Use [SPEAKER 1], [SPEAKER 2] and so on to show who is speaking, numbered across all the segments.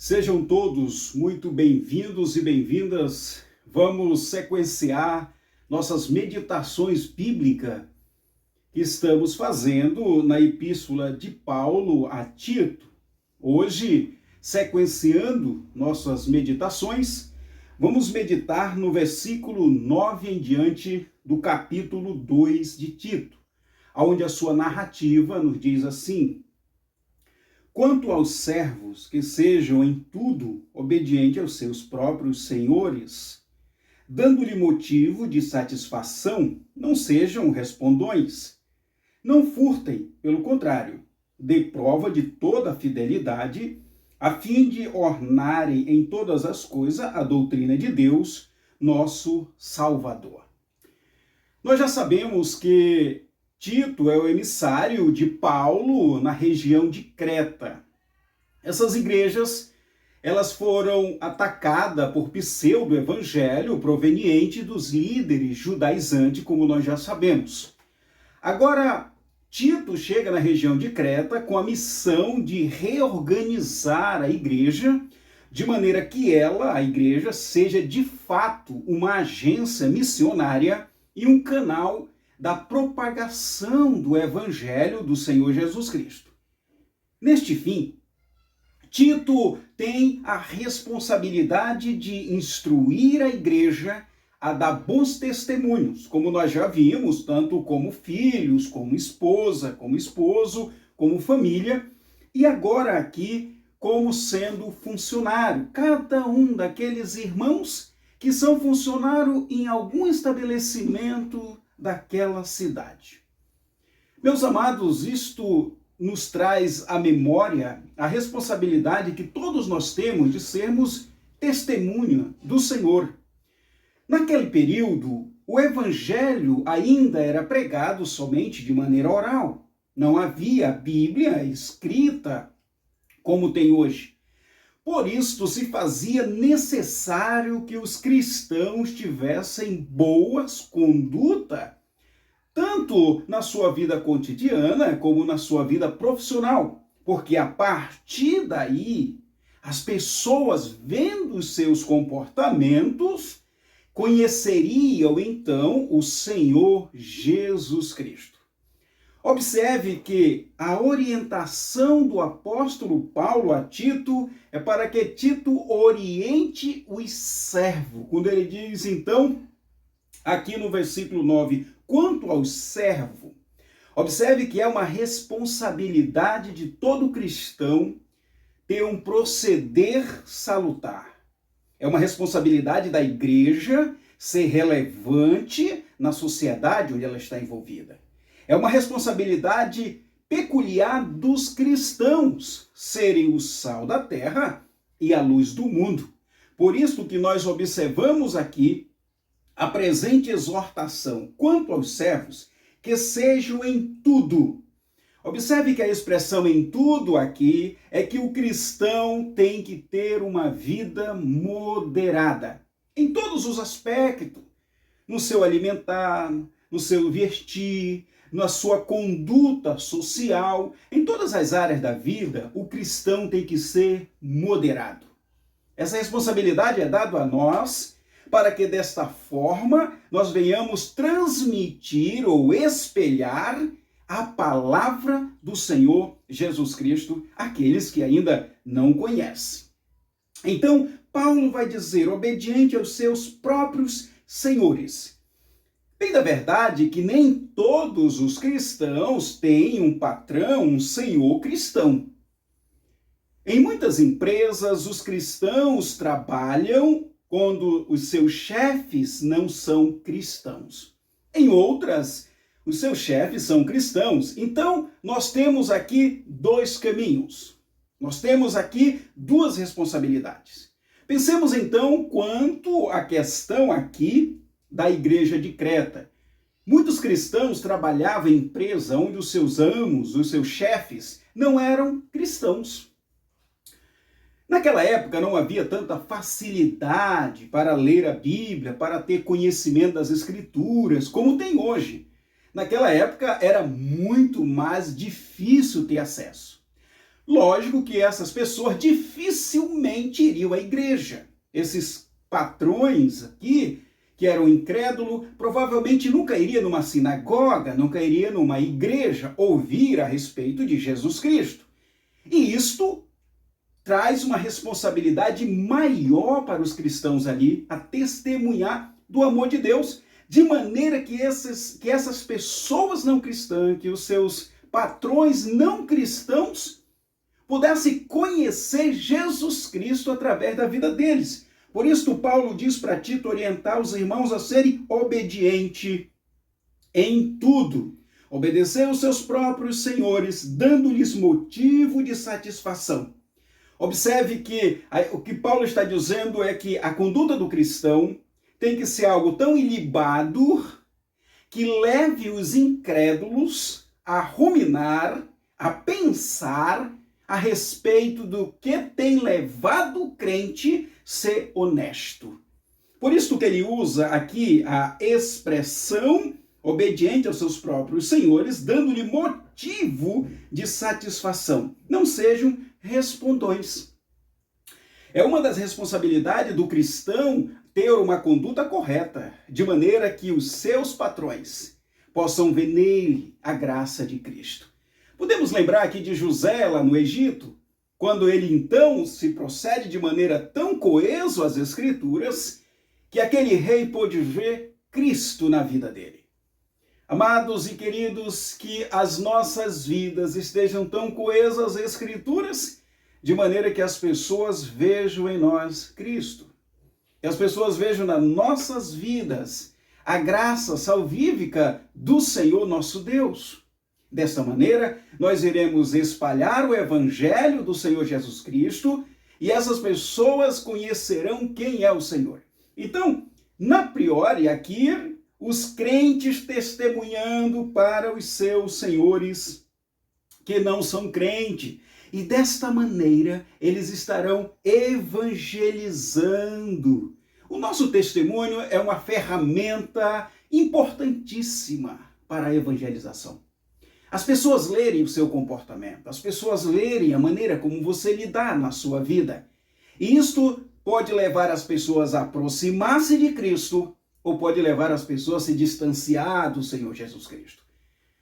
[SPEAKER 1] Sejam todos muito bem-vindos e bem-vindas. Vamos sequenciar nossas meditações bíblicas que estamos fazendo na Epístola de Paulo a Tito. Hoje, sequenciando nossas meditações, vamos meditar no versículo 9 em diante do capítulo 2 de Tito, onde a sua narrativa nos diz assim: quanto aos servos, que sejam em tudo obedientes aos seus próprios senhores, dando-lhe motivo de satisfação, não sejam respondões. Não furtem, pelo contrário, dê prova de toda a fidelidade, a fim de ornarem em todas as coisas a doutrina de Deus, nosso Salvador. Nós já sabemos que Tito é o emissário de Paulo na região de Creta. Essas igrejas, elas foram atacadas por pseudo-evangelho proveniente dos líderes judaizantes, como nós já sabemos. Agora, Tito chega na região de Creta com a missão de reorganizar a igreja, de maneira que ela, a igreja, seja de fato uma agência missionária e um canal da propagação do Evangelho do Senhor Jesus Cristo. Neste fim, Tito tem a responsabilidade de instruir a igreja a dar bons testemunhos, como nós já vimos, tanto como filhos, como esposa, como esposo, como família, e agora aqui como sendo funcionário. Cada um daqueles irmãos que são funcionários em algum estabelecimento daquela cidade. Meus amados, isto nos traz à memória a responsabilidade que todos nós temos de sermos testemunha do Senhor. Naquele período, o evangelho ainda era pregado somente de maneira oral. Não havia Bíblia escrita como tem hoje. Por isso, se fazia necessário que os cristãos tivessem boas conduta, tanto na sua vida cotidiana como na sua vida profissional, porque a partir daí, as pessoas, vendo os seus comportamentos, conheceriam então o Senhor Jesus Cristo. Observe que a orientação do apóstolo Paulo a Tito é para que Tito oriente os servos. Quando ele diz, então, aqui no versículo 9, quanto aos servos, observe que é uma responsabilidade de todo cristão ter um proceder salutar. É uma responsabilidade da igreja ser relevante na sociedade onde ela está envolvida. É uma responsabilidade peculiar dos cristãos serem o sal da terra e a luz do mundo. Por isso que nós observamos aqui a presente exortação quanto aos servos, que sejam em tudo. Observe que a expressão em tudo aqui é que o cristão tem que ter uma vida moderada, em todos os aspectos, no seu alimentar, no seu vestir, na sua conduta social, em todas as áreas da vida, o cristão tem que ser moderado. Essa responsabilidade é dada a nós para que desta forma nós venhamos transmitir ou espelhar a palavra do Senhor Jesus Cristo àqueles que ainda não conhecem. Então, Paulo vai dizer, obediente aos seus próprios senhores. Bem da verdade que nem todos os cristãos têm um patrão, um senhor cristão. Em muitas empresas, os cristãos trabalham quando os seus chefes não são cristãos. Em outras, os seus chefes são cristãos. Então, nós temos aqui dois caminhos. Nós temos aqui duas responsabilidades. Pensemos então quanto à questão aqui da igreja de Creta. Muitos cristãos trabalhavam em empresa onde os seus amos, os seus chefes, não eram cristãos. Naquela época não havia tanta facilidade para ler a Bíblia, para ter conhecimento das Escrituras, como tem hoje. Naquela época era muito mais difícil ter acesso. Lógico que essas pessoas dificilmente mentiriam à igreja. Esses patrões aqui, que eram incrédulos, provavelmente nunca iriam numa sinagoga, nunca iriam numa igreja ouvir a respeito de Jesus Cristo. E isto traz uma responsabilidade maior para os cristãos ali, a testemunhar do amor de Deus, de maneira que essas pessoas não cristãs, que os seus patrões não cristãos, pudessem conhecer Jesus Cristo através da vida deles. Por isso, Paulo diz para Tito orientar os irmãos a serem obedientes em tudo. Obedecer aos seus próprios senhores, dando-lhes motivo de satisfação. Observe que o que Paulo está dizendo é que a conduta do cristão tem que ser algo tão ilibado que leve os incrédulos a ruminar, a pensar a respeito do que tem levado o crente a ser honesto. Por isso que ele usa aqui a expressão obediente aos seus próprios senhores, dando-lhe motivo de satisfação. Não sejam respondões. É uma das responsabilidades do cristão ter uma conduta correta, de maneira que os seus patrões possam ver nele a graça de Cristo. Podemos lembrar aqui de José lá no Egito, quando ele então se procede de maneira tão coeso às Escrituras, que aquele rei pôde ver Cristo na vida dele. Amados e queridos, que as nossas vidas estejam tão coesas às Escrituras, de maneira que as pessoas vejam em nós Cristo. Que as pessoas vejam nas nossas vidas a graça salvífica do Senhor nosso Deus. Desta maneira, nós iremos espalhar o Evangelho do Senhor Jesus Cristo e essas pessoas conhecerão quem é o Senhor. Então, na priori, aqui, os crentes testemunhando para os seus senhores que não são crentes. E desta maneira, eles estarão evangelizando. O nosso testemunho é uma ferramenta importantíssima para a evangelização. As pessoas lerem o seu comportamento, as pessoas lerem a maneira como você lidar na sua vida. E isto pode levar as pessoas a aproximar-se de Cristo ou pode levar as pessoas a se distanciar do Senhor Jesus Cristo.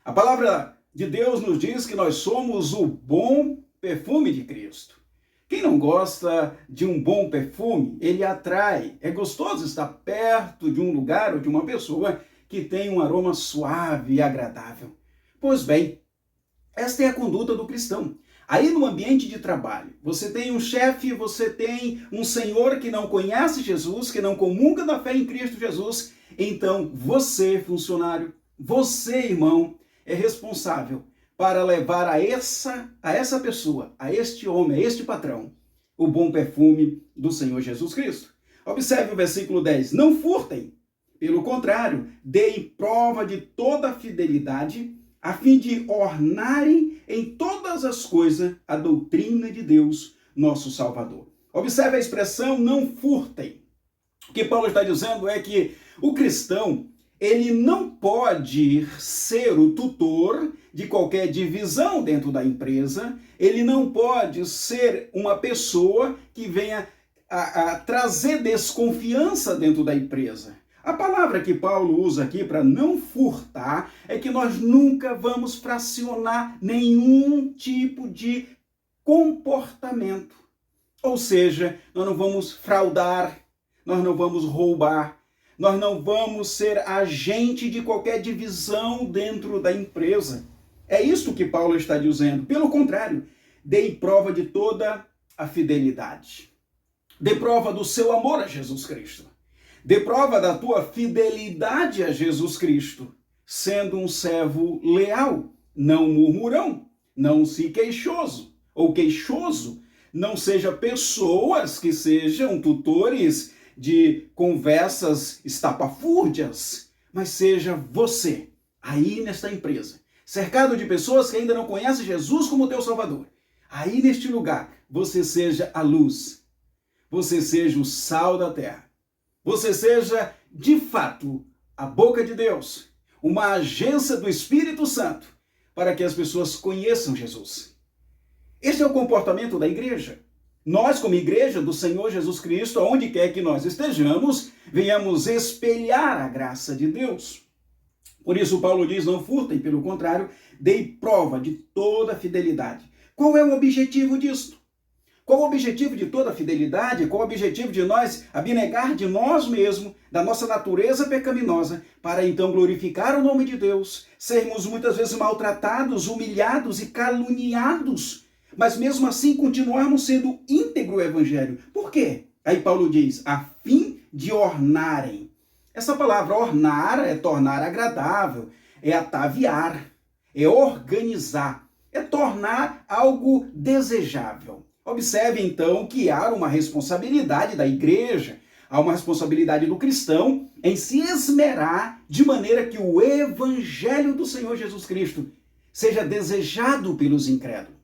[SPEAKER 1] A palavra de Deus nos diz que nós somos o bom perfume de Cristo. Quem não gosta de um bom perfume, ele atrai. É gostoso estar perto de um lugar ou de uma pessoa que tem um aroma suave e agradável. Pois bem, esta é a conduta do cristão. Aí no ambiente de trabalho, você tem um chefe, você tem um senhor que não conhece Jesus, que não comunga da fé em Cristo Jesus. Então você, funcionário, você, irmão, é responsável para levar a essa pessoa, a este homem, a este patrão, o bom perfume do Senhor Jesus Cristo. Observe o versículo 10. Não furtem, pelo contrário, deem prova de toda a fidelidade, a fim de ornarem em todas as coisas a doutrina de Deus, nosso Salvador. Observe a expressão não furtem. O que Paulo está dizendo é que o cristão, ele não pode ser o tutor de qualquer divisão dentro da empresa, ele não pode ser uma pessoa que venha a trazer desconfiança dentro da empresa. A palavra que Paulo usa aqui para não furtar é que nós nunca vamos fracionar nenhum tipo de comportamento. Ou seja, nós não vamos fraudar, nós não vamos roubar, nós não vamos ser agente de qualquer divisão dentro da empresa. É isso que Paulo está dizendo. Pelo contrário, dê prova de toda a fidelidade. Dê prova do seu amor a Jesus Cristo. Dê prova da tua fidelidade a Jesus Cristo, sendo um servo leal, não murmurão, não se queixoso ou queixoso. Não seja pessoas que sejam tutores de conversas estapafúrdias, mas seja você, aí nesta empresa, cercado de pessoas que ainda não conhecem Jesus como teu Salvador. Aí neste lugar, você seja a luz, você seja o sal da terra, você seja, de fato, a boca de Deus, uma agência do Espírito Santo, para que as pessoas conheçam Jesus. Este é o comportamento da igreja. nós, como igreja do Senhor Jesus Cristo, onde quer que nós estejamos, venhamos espelhar a graça de Deus. Por isso, Paulo diz, não furtem, pelo contrário, dei prova de toda fidelidade. Qual é o objetivo disto? Qual o objetivo de toda fidelidade? Qual o objetivo de nós abnegar de nós mesmos, da nossa natureza pecaminosa, para então glorificar o nome de Deus, sermos muitas vezes maltratados, humilhados e caluniados, mas mesmo assim continuarmos sendo íntegro o evangelho. Por quê? Aí Paulo diz, a fim de ornarem. Essa palavra ornar é tornar agradável, é ataviar, é organizar, é tornar algo desejável. Observe, então, que há uma responsabilidade da igreja, há uma responsabilidade do cristão em se esmerar de maneira que o evangelho do Senhor Jesus Cristo seja desejado pelos incrédulos.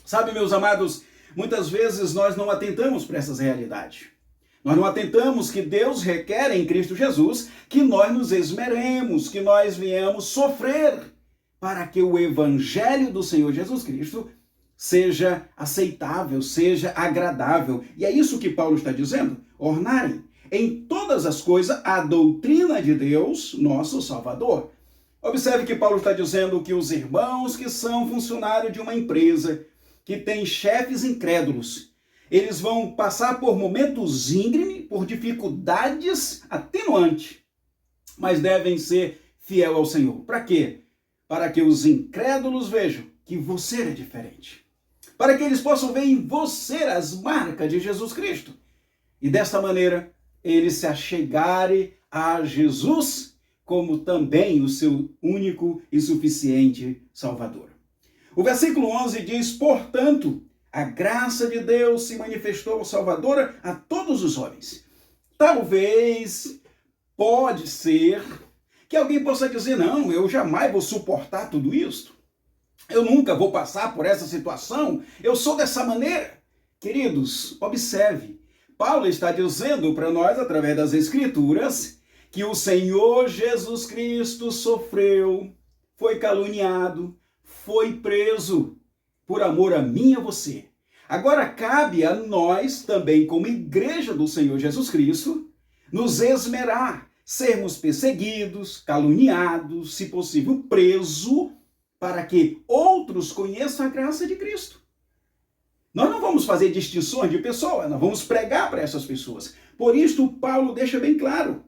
[SPEAKER 1] Sabe, meus amados, muitas vezes nós não atentamos para essas realidades. Nós não atentamos que Deus requer em Cristo Jesus que nós nos esmeremos, que nós venhamos sofrer para que o evangelho do Senhor Jesus Cristo seja aceitável, seja agradável. E é isso que Paulo está dizendo. Ornarem em todas as coisas a doutrina de Deus, nosso Salvador. Observe que Paulo está dizendo que os irmãos que são funcionários de uma empresa, que tem chefes incrédulos, eles vão passar por momentos íngremes, por dificuldades atenuantes, mas devem ser fiel ao Senhor. Para quê? Para que os incrédulos vejam que você é diferente. Para que eles possam ver em você as marcas de Jesus Cristo. E desta maneira, eles se achegarem a Jesus como também o seu único e suficiente Salvador. O versículo 11 diz, portanto, a graça de Deus se manifestou salvadora a todos os homens. Talvez, pode ser, que alguém possa dizer, não, eu jamais vou suportar tudo isso. Eu nunca vou passar por essa situação, eu sou dessa maneira. Queridos, observe, Paulo está dizendo para nós, através das Escrituras, que o Senhor Jesus Cristo sofreu, foi caluniado, foi preso, por amor a mim e a você. Agora cabe a nós, também como igreja do Senhor Jesus Cristo, nos esmerar, sermos perseguidos, caluniados, se possível presos, para que outros conheçam a graça de Cristo. Nós não vamos fazer distinções de pessoas, nós vamos pregar para essas pessoas. Por isto, Paulo deixa bem claro.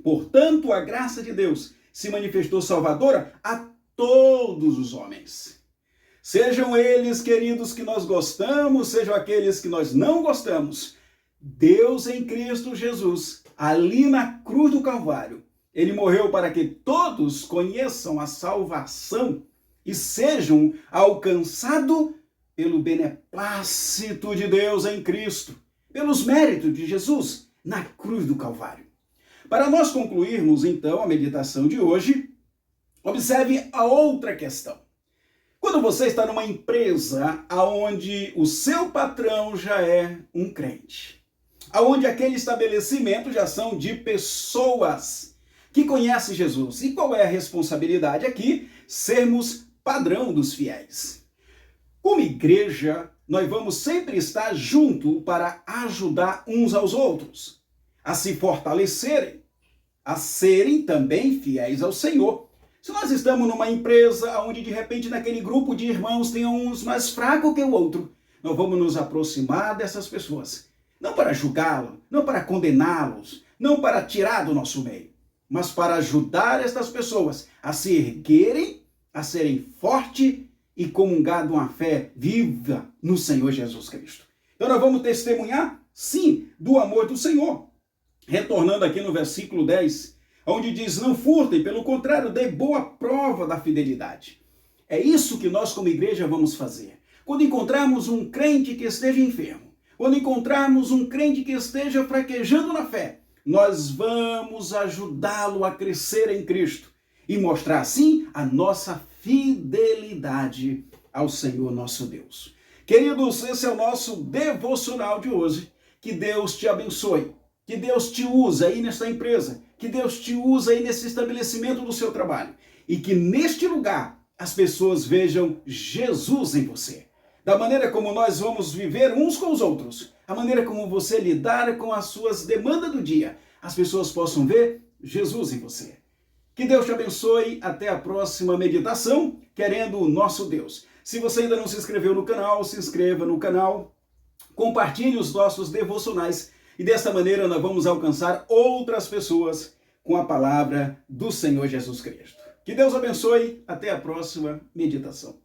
[SPEAKER 1] Portanto, a graça de Deus se manifestou salvadora a todos os homens. Sejam eles, queridos, que nós gostamos, sejam aqueles que nós não gostamos. Deus em Cristo Jesus, ali na cruz do Calvário, ele morreu para que todos conheçam a salvação e sejam alcançados pelo beneplácito de Deus em Cristo, pelos méritos de Jesus na cruz do Calvário. Para nós concluirmos, então, a meditação de hoje, observe a outra questão. Quando você está numa empresa onde o seu patrão já é um crente, onde aquele estabelecimento já são de pessoas que conhecem Jesus. E qual é a responsabilidade aqui? Sermos padrão dos fiéis. Como igreja, nós vamos sempre estar juntos para ajudar uns aos outros, a se fortalecerem, a serem também fiéis ao Senhor. Se nós estamos numa empresa onde de repente naquele grupo de irmãos tem uns mais fracos que o outro, nós vamos nos aproximar dessas pessoas, não para julgá-los, não para condená-los, não para tirar do nosso meio, mas para ajudar estas pessoas a se erguerem, a serem fortes e comungar de uma fé viva no Senhor Jesus Cristo. Então nós vamos testemunhar, sim, do amor do Senhor. Retornando aqui no versículo 10, onde diz, não furtem, pelo contrário, dê boa prova da fidelidade. É isso que nós como igreja vamos fazer. Quando encontrarmos um crente que esteja enfermo, quando encontrarmos um crente que esteja fraquejando na fé, nós vamos ajudá-lo a crescer em Cristo e mostrar assim a nossa fidelidade ao Senhor nosso Deus. Queridos, esse é o nosso devocional de hoje. Que Deus te abençoe, que Deus te use aí nesta empresa, que Deus te use aí nesse estabelecimento do seu trabalho e que neste lugar as pessoas vejam Jesus em você. da maneira como nós vamos viver uns com os outros, a maneira como você lidar com as suas demandas do dia, as pessoas possam ver Jesus em você. Que Deus te abençoe, até a próxima meditação, querendo o nosso Deus. Se você ainda não se inscreveu no canal, se inscreva no canal, compartilhe os nossos devocionais e desta maneira nós vamos alcançar outras pessoas com a palavra do Senhor Jesus Cristo. Que Deus abençoe, até a próxima meditação.